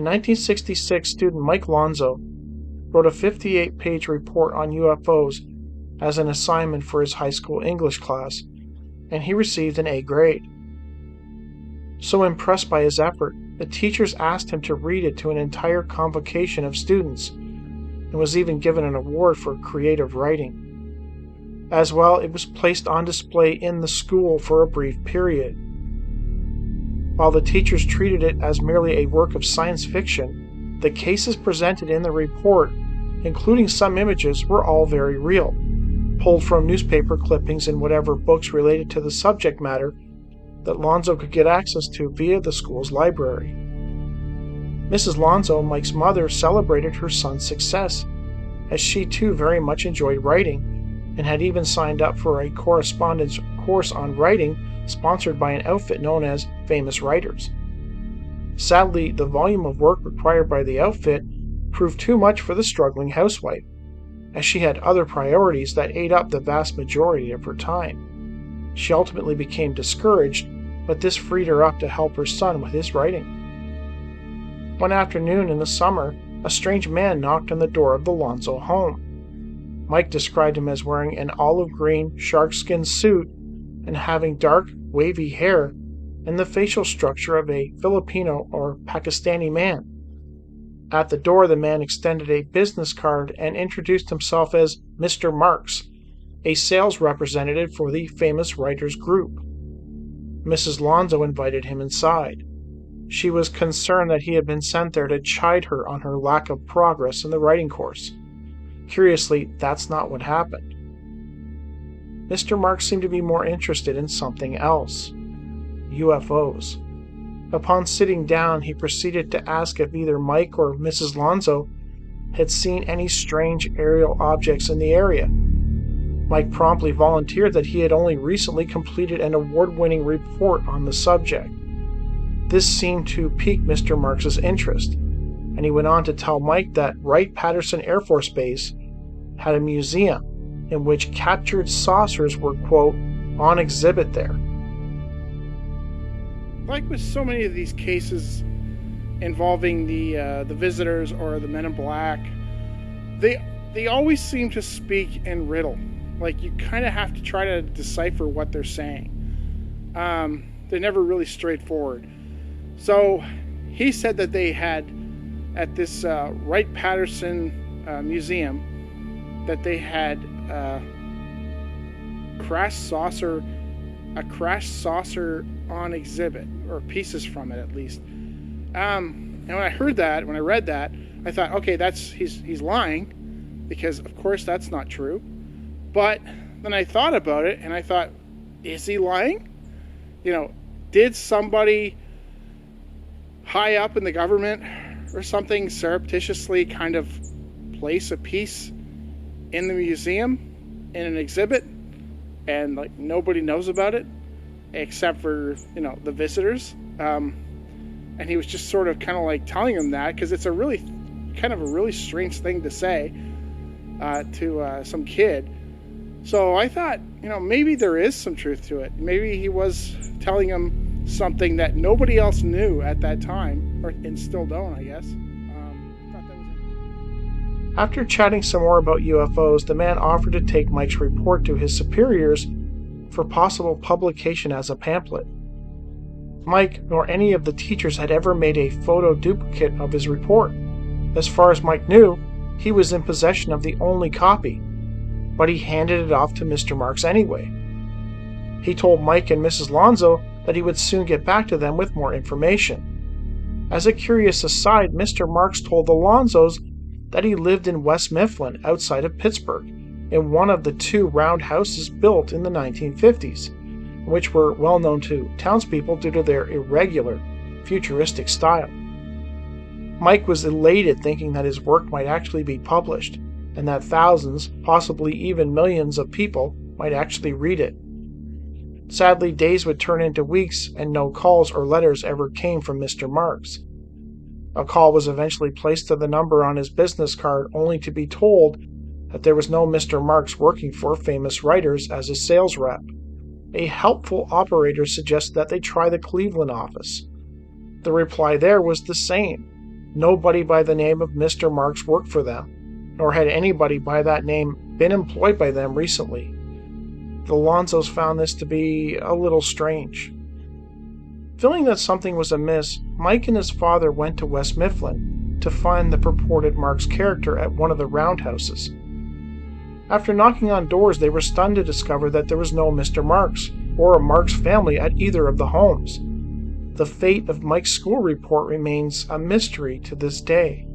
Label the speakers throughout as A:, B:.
A: 1966 student Mike Lonzo wrote a 58-page report on UFOs as an assignment for his high school English class, and he received an A grade. So impressed by his effort, the teachers asked him to read it to an entire convocation of students, and was even given an award for creative writing. As well, it was placed on display in the school for a brief period. While the teachers treated it as merely a work of science fiction, the cases presented in the report, including some images, were all very real, pulled from newspaper clippings and whatever books related to the subject matter that Lonzo could get access to via the school's library. Mrs. Lonzo, Mike's mother, celebrated her son's success, as she too very much enjoyed writing, and had even signed up for a correspondence course on writing sponsored by an outfit known as Famous Writers. Sadly, the volume of work required by the outfit proved too much for the struggling housewife, as she had other priorities that ate up the vast majority of her time. She ultimately became discouraged, but this freed her up to help her son with his writing. One afternoon in the summer, a strange man knocked on the door of the Lonzo home. Mike described him as wearing an olive green sharkskin suit and having dark, wavy hair and the facial structure of a Filipino or Pakistani man. At the door, the man extended a business card and introduced himself as Mr. Marks, a sales representative for the Famous Writers group. Mrs. Lonzo invited him inside. She was concerned that he had been sent there to chide her on her lack of progress in the writing course. Curiously, that's not what happened. Mr. Marks seemed to be more interested in something else: UFOs. Upon sitting down, he proceeded to ask if either Mike or Mrs. Lonzo had seen any strange aerial objects in the area. Mike promptly volunteered that he had only recently completed an award-winning report on the subject. This seemed to pique Mr. Marks's interest, and he went on to tell Mike that Wright-Patterson Air Force Base had a museum in which captured saucers were, quote, on exhibit there.
B: Like with so many of these cases involving the visitors or the men in black, they always seem to speak in riddle. Like, you kind of have to try to decipher what they're saying. They're never really straightforward. So he said that they had, at this Wright-Patterson museum, that they had a crashed saucer on exhibit, or pieces from it at least. And when I read that, I thought, okay, he's lying, because of course that's not true. But then I thought about it, and I thought, is he lying? Did somebody high up in the government or something surreptitiously kind of place a piece in the museum in an exhibit, and like nobody knows about it except for the visitors? And he was just sort of kind of like telling them that, because it's a really strange thing to say to some kid. So I thought, maybe there is some truth to it. Maybe he was telling him something that nobody else knew at that time, and still don't, I guess.
A: After chatting some more about UFOs, the man offered to take Mike's report to his superiors for possible publication as a pamphlet. Mike nor any of the teachers had ever made a photo duplicate of his report. As far as Mike knew, he was in possession of the only copy, but he handed it off to Mr. Marks anyway. He told Mike and Mrs. Lonzo that he would soon get back to them with more information. As a curious aside, Mr. Marks told the Lonzos that he lived in West Mifflin, outside of Pittsburgh, in one of the two round houses built in the 1950s, which were well known to townspeople due to their irregular, futuristic style. Mike was elated, thinking that his work might actually be published, and that thousands, possibly even millions of people might actually read it. Sadly, days would turn into weeks, and no calls or letters ever came from Mr. Marks. A call was eventually placed to the number on his business card, only to be told that there was no Mr. Marks working for Famous Writers as a sales rep. A helpful operator suggested that they try the Cleveland office. The reply there was the same. Nobody by the name of Mr. Marks worked for them, nor had anybody by that name been employed by them recently. The Alonzos found this to be a little strange. Feeling that something was amiss, Mike and his father went to West Mifflin to find the purported Marks character at one of the roundhouses. After knocking on doors, they were stunned to discover that there was no Mr. Marks or a Marks family at either of the homes. The fate of Mike's school report remains a mystery to this day.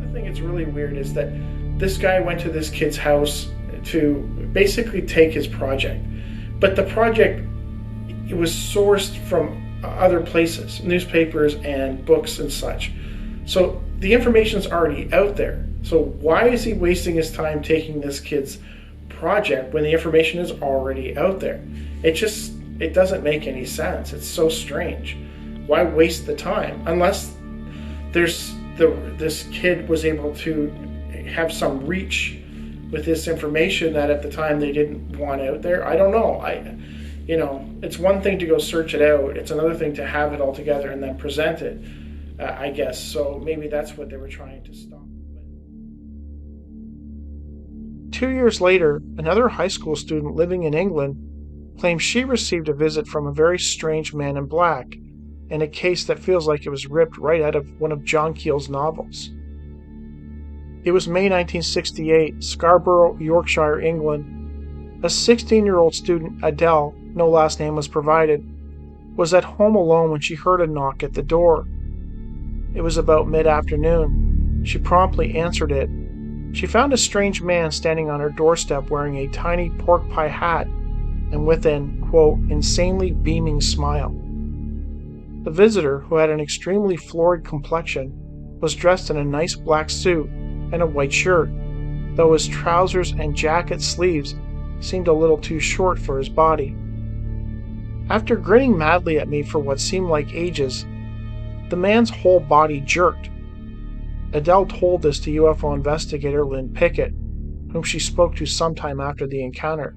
A: The thing that's really weird is that this guy went to this kid's house to basically take his project. But the project, it was sourced from other places, newspapers and books and such. So the information's already out there. So why is he wasting his time taking this kid's project when the information is already out there? It doesn't make any sense. It's so strange. Why waste the time? Unless this kid was able to have some reach with this information that at the time they didn't want out there. I don't know. It's one thing to go search it out. It's another thing to have it all together and then present it, I guess. So maybe that's what they were trying to stop. 2 years later, another high school student living in England claims she received a visit from a very strange man in black in a case that feels like it was ripped right out of one of John Keel's novels. It was May 1968, Scarborough, Yorkshire, England. A 16-year-old student, Adele, no last name was provided, was at home alone when she heard a knock at the door. It was about mid-afternoon. She promptly answered it. She found a strange man standing on her doorstep wearing a tiny pork pie hat and with an, quote, insanely beaming smile. The visitor, who had an extremely florid complexion, was dressed in a nice black suit and a white shirt, though his trousers and jacket sleeves seemed a little too short for his body. After grinning madly at me for what seemed like ages, the man's whole body jerked. Adele told this to UFO investigator Lynn Pickett, whom she spoke to sometime after the encounter.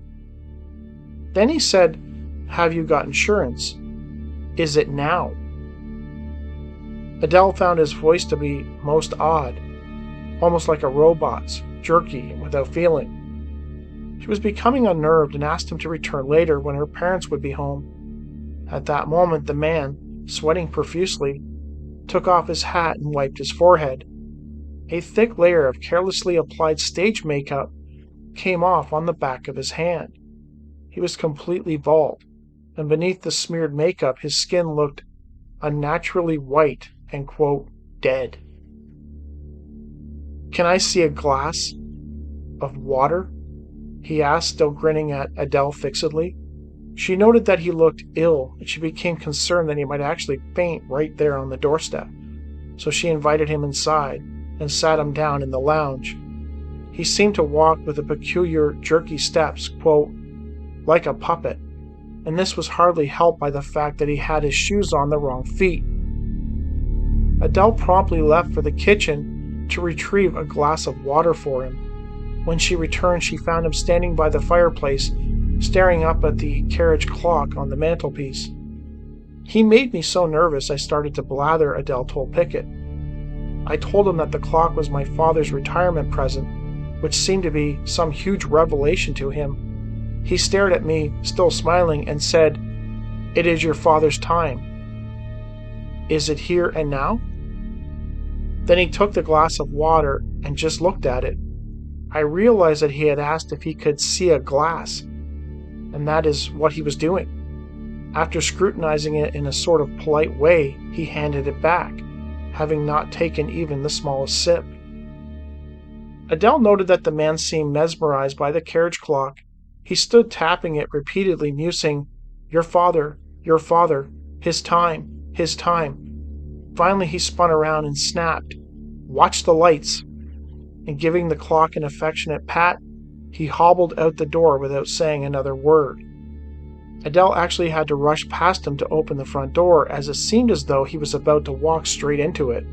A: Then he said, "Have you got insurance? Is it now?" Adele found his voice to be most odd, almost like a robot's, jerky and without feeling. She was becoming unnerved and asked him to return later when her parents would be home. At that moment, the man, sweating profusely, took off his hat and wiped his forehead. A thick layer of carelessly applied stage makeup came off on the back of his hand. He was completely bald, and beneath the smeared makeup his skin looked unnaturally white and, quote, dead. "Can I see a glass of water?" he asked, still grinning at Adele fixedly. She noted that he looked ill, and she became concerned that he might actually faint right there on the doorstep. So she invited him inside and sat him down in the lounge. He seemed to walk with a peculiar, jerky steps, quote, like a puppet, and this was hardly helped by the fact that he had his shoes on the wrong feet. Adele promptly left for the kitchen to retrieve a glass of water for him. When she returned, she found him standing by the fireplace, staring up at the carriage clock on the mantelpiece. "He made me so nervous I started to blather," Adele told Pickett. "I told him that the clock was my father's retirement present, which seemed to be some huge revelation to him. He stared at me, still smiling, and said, 'It is your father's time. Is it here and now?' Then he took the glass of water and just looked at it. I realized that he had asked if he could see a glass, and that is what he was doing. After scrutinizing it in a sort of polite way, he handed it back, having not taken even the smallest sip." Adele noted that the man seemed mesmerized by the carriage clock. He stood tapping it repeatedly, musing, your father, his time, his time." Finally he spun around and snapped, "Watch the lights," and giving the clock an affectionate pat, he hobbled out the door without saying another word. Adele actually had to rush past him to open the front door, as it seemed as though he was about to walk straight into it.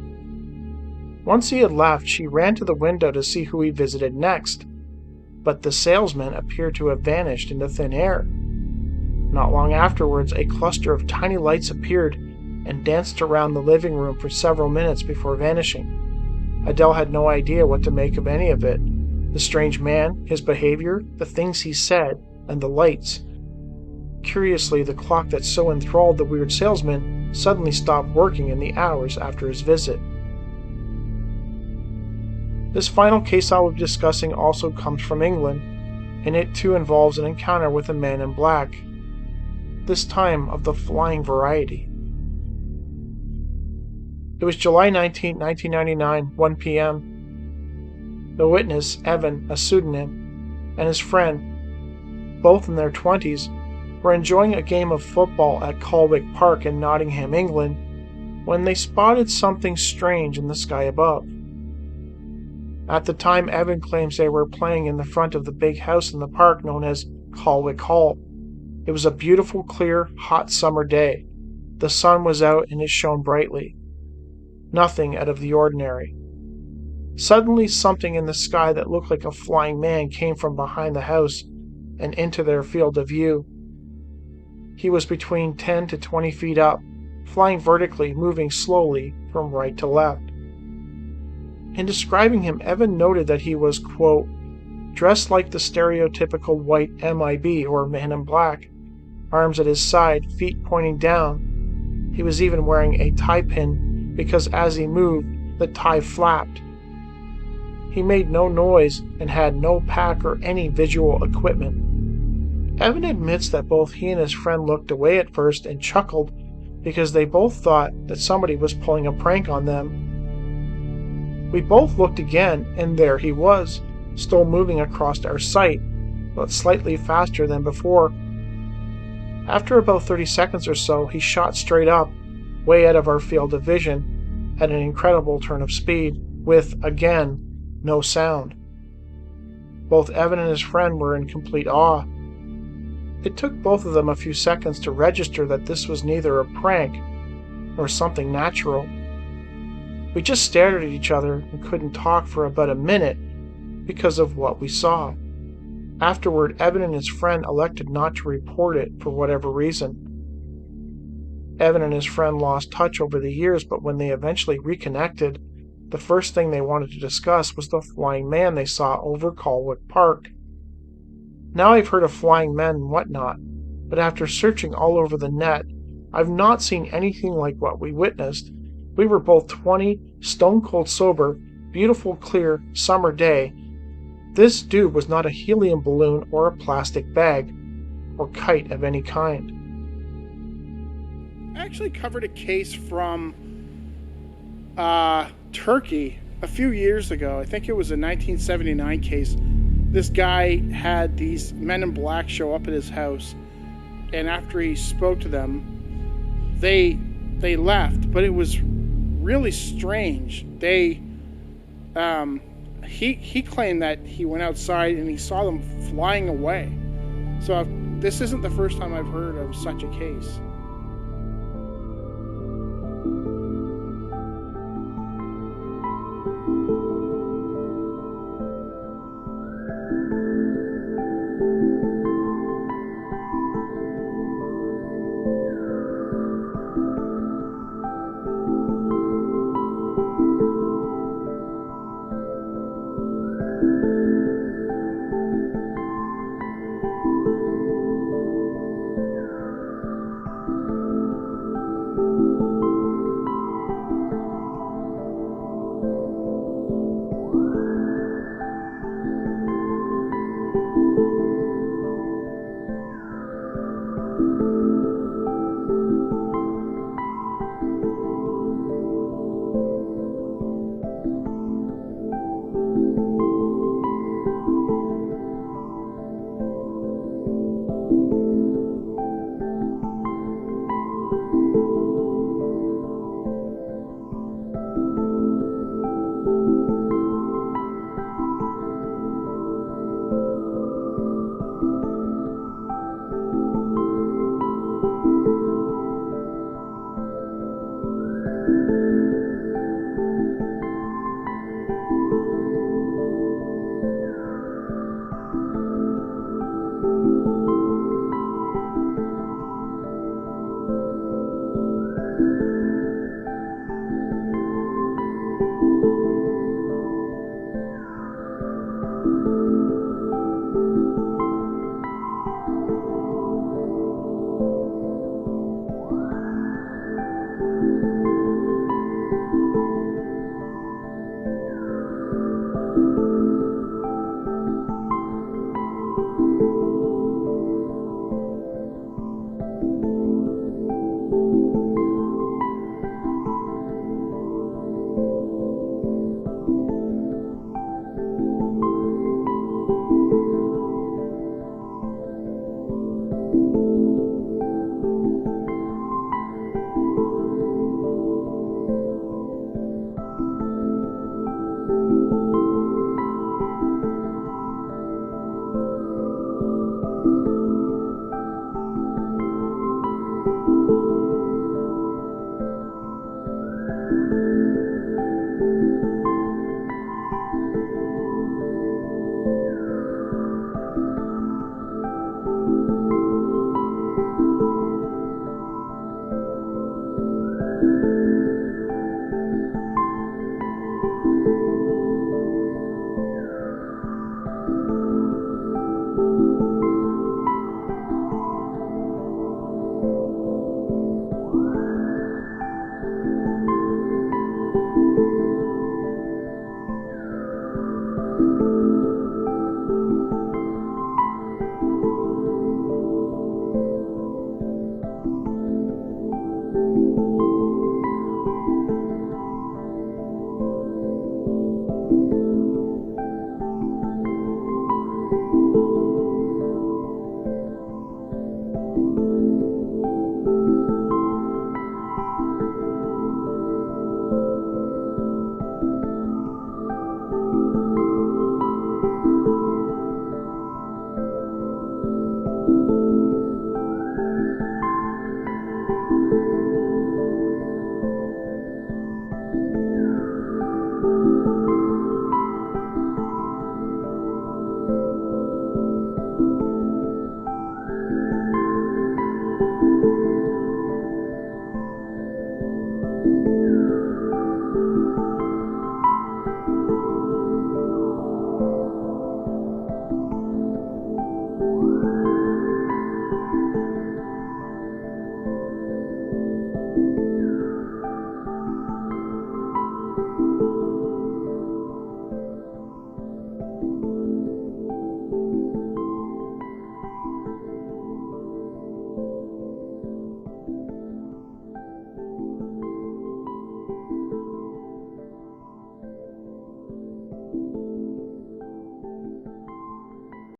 A: Once he had left, she ran to the window to see who he visited next, but the salesman appeared to have vanished into thin air. Not long afterwards, a cluster of tiny lights appeared, and danced around the living room for several minutes before vanishing. Adele had no idea what to make of any of it. The strange man, his behavior, the things he said, and the lights. Curiously, the clock that so enthralled the weird salesman suddenly stopped working in the hours after his visit. This final case I will be discussing also comes from England, and it too involves an encounter with a man in black, this time of the flying variety. It was July 19, 1999, 1 p.m. The witness, Evan, a pseudonym, and his friend, both in their 20s, were enjoying a game of football at Colwick Park in Nottingham, England, when they spotted something strange in the sky above. At the time, Evan claims they were playing in the front of the big house in the park known as Colwick Hall. It was a beautiful, clear, hot summer day. The sun was out and it shone brightly. Nothing out of the ordinary. Suddenly, something in the sky that looked like a flying man came from behind the house and into their field of view. He was between 10 to 20 feet up, flying vertically, moving slowly from right to left. In describing him, Evan noted that he was, quote, dressed like the stereotypical white MIB or man in black, arms at his side, feet pointing down. He was even wearing a tie pin because as he moved, the tie flapped. He made no noise and had no pack or any visual equipment. Evan admits that both he and his friend looked away at first and chuckled because they both thought that somebody was pulling a prank on them. We both looked again, and there he was, still moving across our sight, but slightly faster than before. After about 30 seconds or so, he shot straight up, way out of our field of vision, at an incredible turn of speed, with, again, no sound. Both Evan and his friend were in complete awe. It took both of them a few seconds to register that this was neither a prank nor something natural. We just stared at each other and couldn't talk for about a minute because of what we saw. Afterward, Evan and his friend elected not to report it for whatever reason. Evan and his friend lost touch over the years, but when they eventually reconnected, the first thing they wanted to discuss was the flying man they saw over Colwick Park. Now I've heard of flying men and whatnot, but after searching all over the net, I've not seen anything like what we witnessed. We were both 20, stone cold sober, beautiful clear summer day. This dude was not a helium balloon or a plastic bag or kite of any kind.
B: I actually covered a case from Turkey a few years ago. I think it was a 1979 case. This guy had these men in black show up at his house, and after he spoke to them, they left, but it was really strange. He claimed that he went outside and he saw them flying away. So this isn't the first time I've heard of such a case.
A: you.